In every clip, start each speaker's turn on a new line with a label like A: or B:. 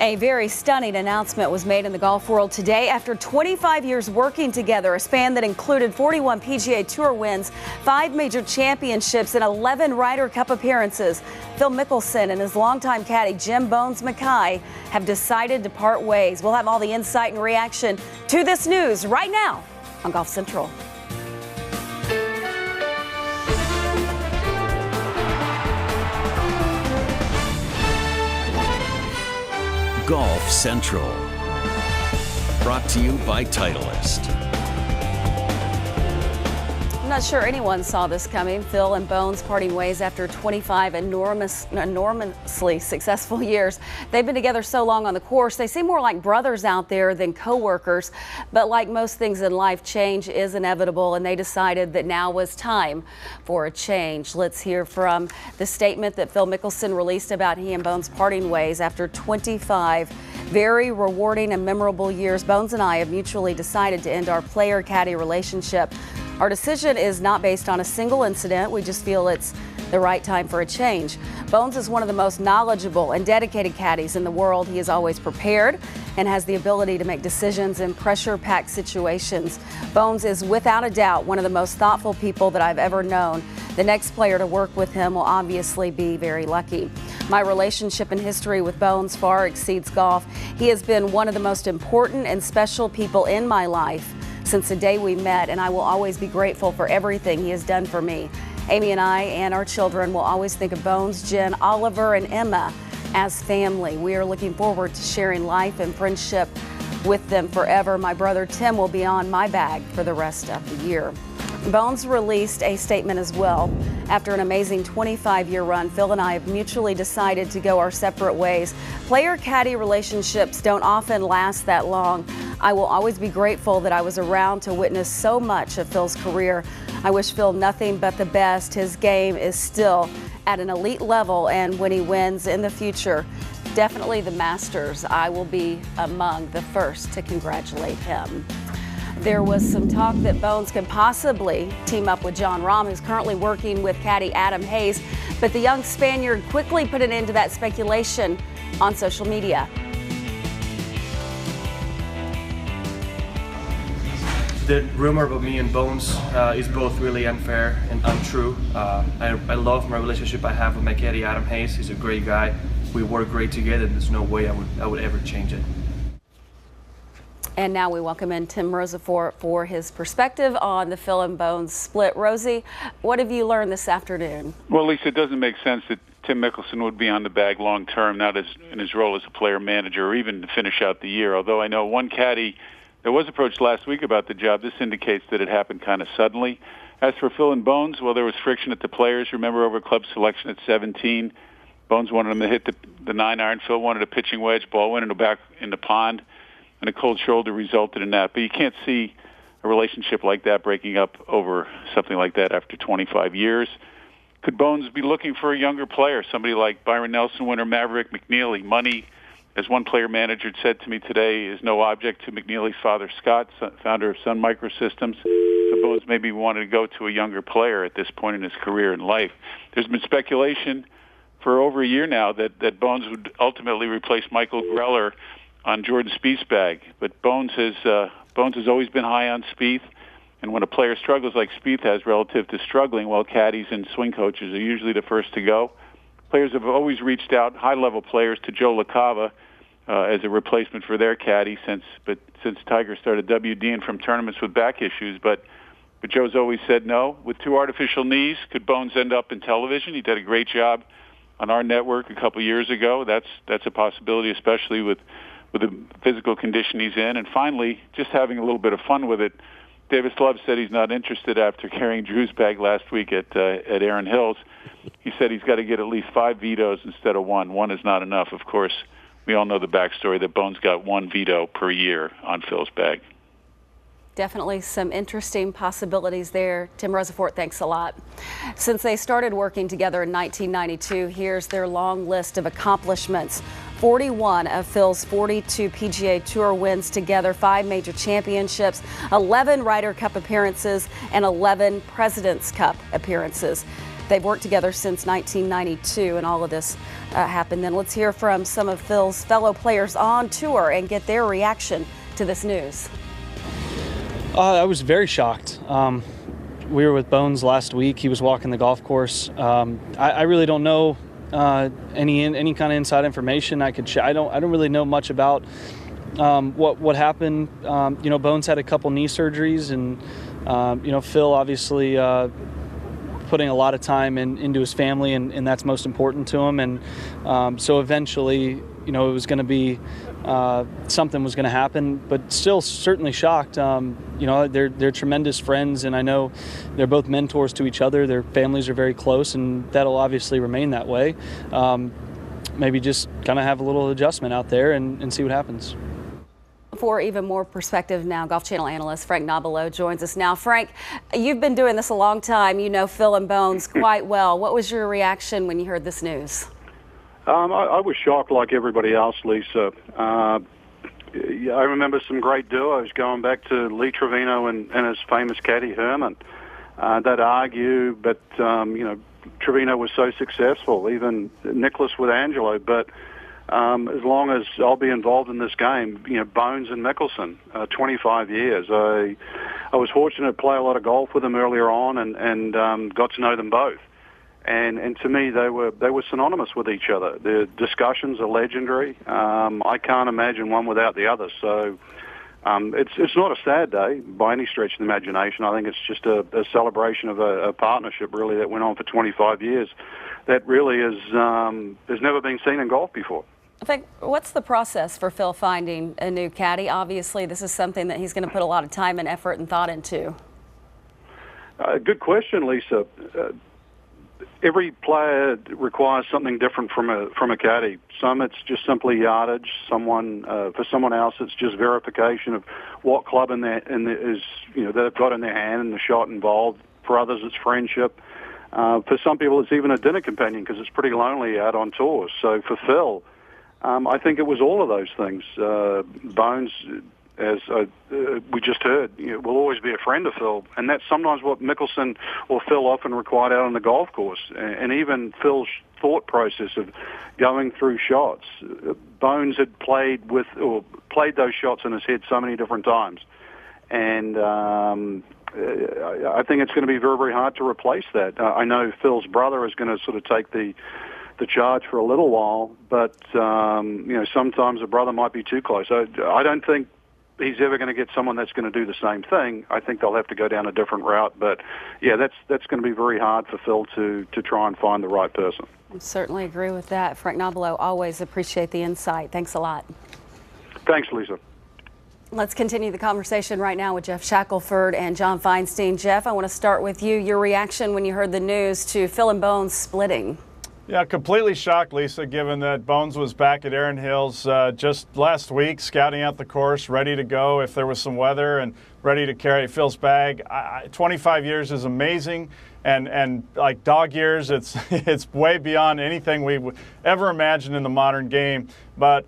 A: A very stunning announcement was made in the golf world today after 25 years working together, a span that included 41 PGA Tour wins, 5 major championships, and 11 Ryder Cup appearances. Phil Mickelson and his longtime caddy Jim Bones Mackay have decided to part ways. We'll have all the insight and reaction to this news right now on Golf Central.
B: Golf Central, brought to you by Titleist.
A: I'm not sure anyone saw this coming. Phil and Bones parting ways after 25 enormously successful years. They've been together so long on the course, they seem more like brothers out there than co-workers. But like most things in life, change is inevitable, and they decided that now was time for a change. Let's hear from the statement that Phil Mickelson released about he and Bones parting ways after 25 very rewarding and memorable years. Bones and I have mutually decided to end our player-caddy relationship. Our decision is not based on a single incident. We just feel it's the right time for a change. Bones is one of the most knowledgeable and dedicated caddies in the world. He is always prepared and has the ability to make decisions in pressure-packed situations. Bones is without a doubt one of the most thoughtful people that I've ever known. The next player to work with him will obviously be very lucky. My relationship and history with Bones far exceeds golf. He has been one of the most important and special people in my life since the day we met, and I will always be grateful for everything he has done for me. Amy and I and our children will always think of Bones, Jen, Oliver, and Emma as family. We are looking forward to sharing life and friendship with them forever. My brother Tim will be on my bag for the rest of the year. Bones released a statement as well. After an amazing 25-year run, Phil and I have mutually decided to go our separate ways. Player-caddy relationships don't often last that long. I will always be grateful that I was around to witness so much of Phil's career. I wish Phil nothing but the best. His game is still at an elite level, and when he wins in the future, definitely the Masters, I will be among the first to congratulate him. There was some talk that Bones could possibly team up with Jon Rahm, who's currently working with caddy Adam Hayes, but the young Spaniard quickly put an end to that speculation on social media.
C: The rumor about me and Bones is both really unfair and untrue. I love my relationship I have with my caddy Adam Hayes. He's a great guy. We work great together. There's no way I would ever change it.
A: And now we welcome in Tim Rosefort for his perspective on the Phil and Bones split. Rosie, what have you learned this afternoon?
D: Well, Lisa, it doesn't make sense that Tim Mickelson would be on the bag long term, not as in his role as a player manager or even to finish out the year. Although I know one caddy that was approached last week about the job, this indicates that it happened kind of suddenly. As for Phil and Bones, well, there was friction at the players. Remember over club selection at 17, Bones wanted him to hit the 9-iron. Phil wanted a pitching wedge. Ball went back in the pond, and a cold shoulder resulted in that. But you can't see a relationship like that breaking up over something like that after 25 years. Could Bones be looking for a younger player, somebody like Byron Nelson winner Maverick McNeely? Money, as one player manager said to me today, is no object to McNeely's father, Scott, founder of Sun Microsystems. So Bones maybe wanted to go to a younger player at this point in his career and life. There's been speculation for over a year now that Bones would ultimately replace Michael Greller on Jordan Spieth's bag, but Bones has always been high on Spieth, and when a player struggles like Spieth has relative to struggling, well, caddies and swing coaches are usually the first to go. Players have always reached out, high-level players, to Joe LaCava as a replacement for their caddy since Tiger started WDing from tournaments with back issues, but Joe's always said no. With 2 artificial knees, could Bones end up in television? He did a great job on our network a couple years ago. That's a possibility, especially with the physical condition he's in. And finally, just having a little bit of fun with it, Davis Love said he's not interested after carrying Drew's bag last week at Erin Hills. He said he's got to get at least 5 vetoes instead of 1. 1 is not enough. Of course, we all know the backstory that Bones got 1 veto per year on Phil's bag.
A: Definitely some interesting possibilities there. Tim Rosefort, thanks a lot. Since they started working together in 1992, here's their long list of accomplishments. 41 of Phil's 42 PGA Tour wins together, 5 major championships, 11 Ryder Cup appearances, and 11 President's Cup appearances. They've worked together since 1992, and all of this happened then. Let's hear from some of Phil's fellow players on tour and get their reaction to this news.
E: I was very shocked. We were with Bones last week. He was walking the golf course. I really don't know any kind of inside information I could share. I don't really know much about what happened. You know, Bones had a couple knee surgeries, and you know, Phil obviously putting a lot of time into his family, and that's most important to him. And so eventually, you know, it was going to be something was going to happen, but still certainly shocked. You know, they're tremendous friends, and I know they're both mentors to each other. Their families are very close, and that'll obviously remain that way. Maybe just kind of have a little adjustment out there and see what happens.
A: For even more perspective now, Golf Channel analyst Frank Nobilo joins us now. Frank, you've been doing this a long time. You know Phil and Bones quite well. What was your reaction when you heard this news?
F: I was shocked like everybody else, Lisa. I remember some great duos going back to Lee Trevino and his famous caddy Herman. They'd argue, but you know, Trevino was so successful, even Nicholas with Angelo. But as long as I'll be involved in this game, you know, Bones and Mickelson, 25 years. I was fortunate to play a lot of golf with them earlier on, and got to know them both. And to me, they were synonymous with each other. Their discussions are legendary. I can't imagine one without the other. So it's not a sad day by any stretch of the imagination. I think it's just a celebration of a partnership, really, that went on for 25 years. That really has never been seen in golf before.
A: I think, what's the process for Phil finding a new caddy? Obviously, this is something that he's going to put a lot of time and effort and thought into.
F: Good question, Lisa. Every player requires something different from a caddy. Some it's just simply yardage. For someone else, it's just verification of what club is they've got in their hand and the shot involved. For others, it's friendship. For some people, it's even a dinner companion because it's pretty lonely out on tours. So for Phil, I think it was all of those things. Bones, as we just heard, will always be a friend of Phil, and that's sometimes what Mickelson or Phil often required out on the golf course. And even Phil's thought process of going through shots, Bones had played those shots in his head so many different times, and I think it's going to be very, very hard to replace that. I know Phil's brother is going to sort of take the charge for a little while, but sometimes a brother might be too close. I don't think he's ever going to get someone that's going to do the same thing. I think they'll have to go down a different route. But yeah, that's going to be very hard for Phil to try and find the right person.
A: I certainly agree with that. Frank Nobilo, always appreciate the insight. Thanks a lot.
F: Thanks, Lisa.
A: Let's continue the conversation right now with Jeff Shackelford and John Feinstein. Jeff, I want to start with you. Your reaction when you heard the news to Phil and Bones splitting.
G: Yeah, completely shocked, Lisa, given that Bones was back at Erin Hills just last week, scouting out the course, ready to go if there was some weather and ready to carry Phil's bag. 25 years is amazing, and like dog years, it's way beyond anything we would ever imagined in the modern game. But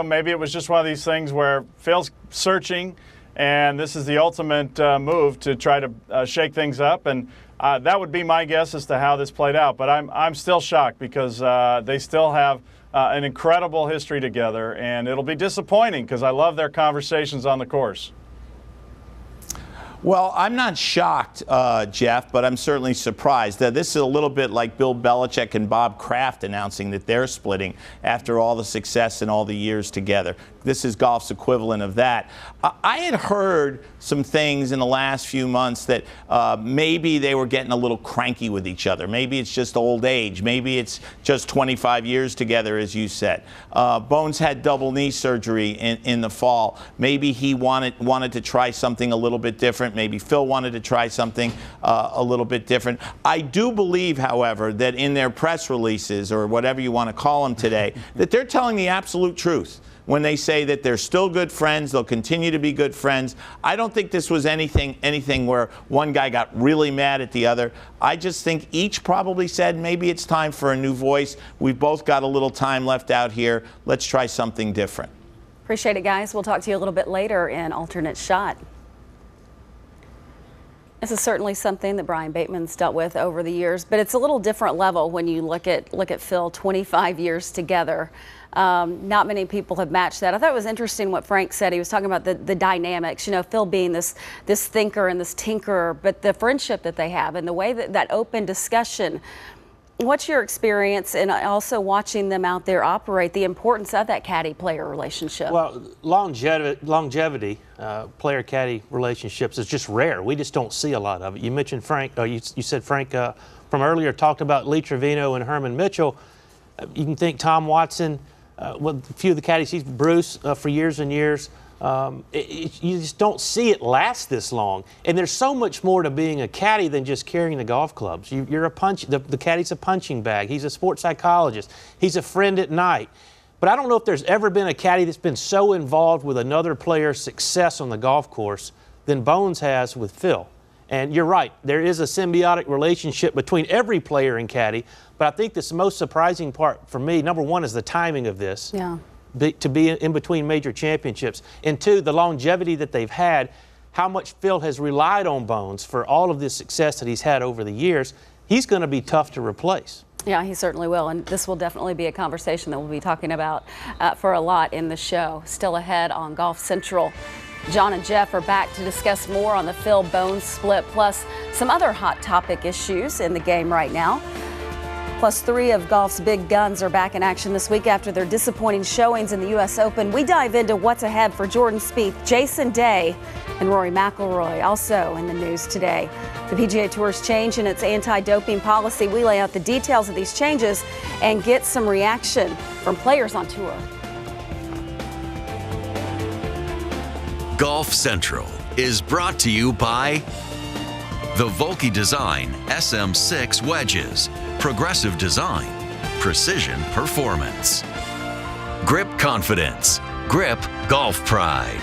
G: maybe it was just one of these things where Phil's searching, and this is the ultimate move to try to shake things up. And that would be my guess as to how this played out. But I'm still shocked because they still have an incredible history together, and it'll be disappointing because I love their conversations on the course.
H: Well, I'm not shocked, Jeff, but I'm certainly surprised. This is a little bit like Bill Belichick and Bob Kraft announcing that they're splitting after all the success and all the years together. This is golf's equivalent of that. I had heard some things in the last few months that maybe they were getting a little cranky with each other. Maybe it's just old age. Maybe it's just 25 years together, as you said. Bones had double knee surgery in the fall. Maybe he wanted to try something a little bit different. Maybe Phil wanted to try something a little bit different. I do believe, however, that in their press releases, or whatever you want to call them today, that they're telling the absolute truth when they say that they're still good friends, they'll continue to be good friends. I don't think this was anything where one guy got really mad at the other. I just think each probably said, maybe it's time for a new voice. We've both got a little time left out here. Let's try something different.
A: Appreciate it, guys. We'll talk to you a little bit later in Alternate Shot. This is certainly something that Brian Bateman's dealt with over the years, but it's a little different level when you look at Phil, 25 years together. Not many people have matched that. I thought it was interesting what Frank said. He was talking about the dynamics, you know, Phil being this thinker and this tinkerer, but the friendship that they have and the way that open discussion. What's your experience in also watching them out there operate, the importance of that caddy-player relationship?
I: Well, longevity player-caddy relationships is just rare. We just don't see a lot of it. You mentioned Frank, you said Frank from earlier talked about Lee Trevino and Herman Mitchell. You can think Tom Watson, well, a few of the caddies, he's Bruce for years and years. You just don't see it last this long. And there's so much more to being a caddy than just carrying the golf clubs. The caddy's a punching bag. He's a sports psychologist. He's a friend at night. But I don't know if there's ever been a caddy that's been so involved with another player's success on the golf course than Bones has with Phil. And you're right, there is a symbiotic relationship between every player and caddy. But I think the most surprising part for me, number one, is the timing of this.
A: Yeah.
I: To be in between major championships, and two, the longevity that they've had, how much Phil has relied on Bones for all of this success that he's had over the years. He's going to be tough to replace.
A: Yeah, he certainly will, and this will definitely be a conversation that we'll be talking about for a lot in the show. Still ahead on Golf Central, John and Jeff are back to discuss more on the Phil Bones split, plus some other hot topic issues in the game right now. Plus, 3 of golf's big guns are back in action this week after their disappointing showings in the U.S. Open. We dive into what's ahead for Jordan Spieth, Jason Day, and Rory McIlroy. Also in the news today, the PGA Tour's change in its anti-doping policy. We lay out the details of these changes and get some reaction from players on tour.
B: Golf Central is brought to you by the Volkey Design SM6 wedges. Progressive design, precision performance. Grip confidence, grip golf pride.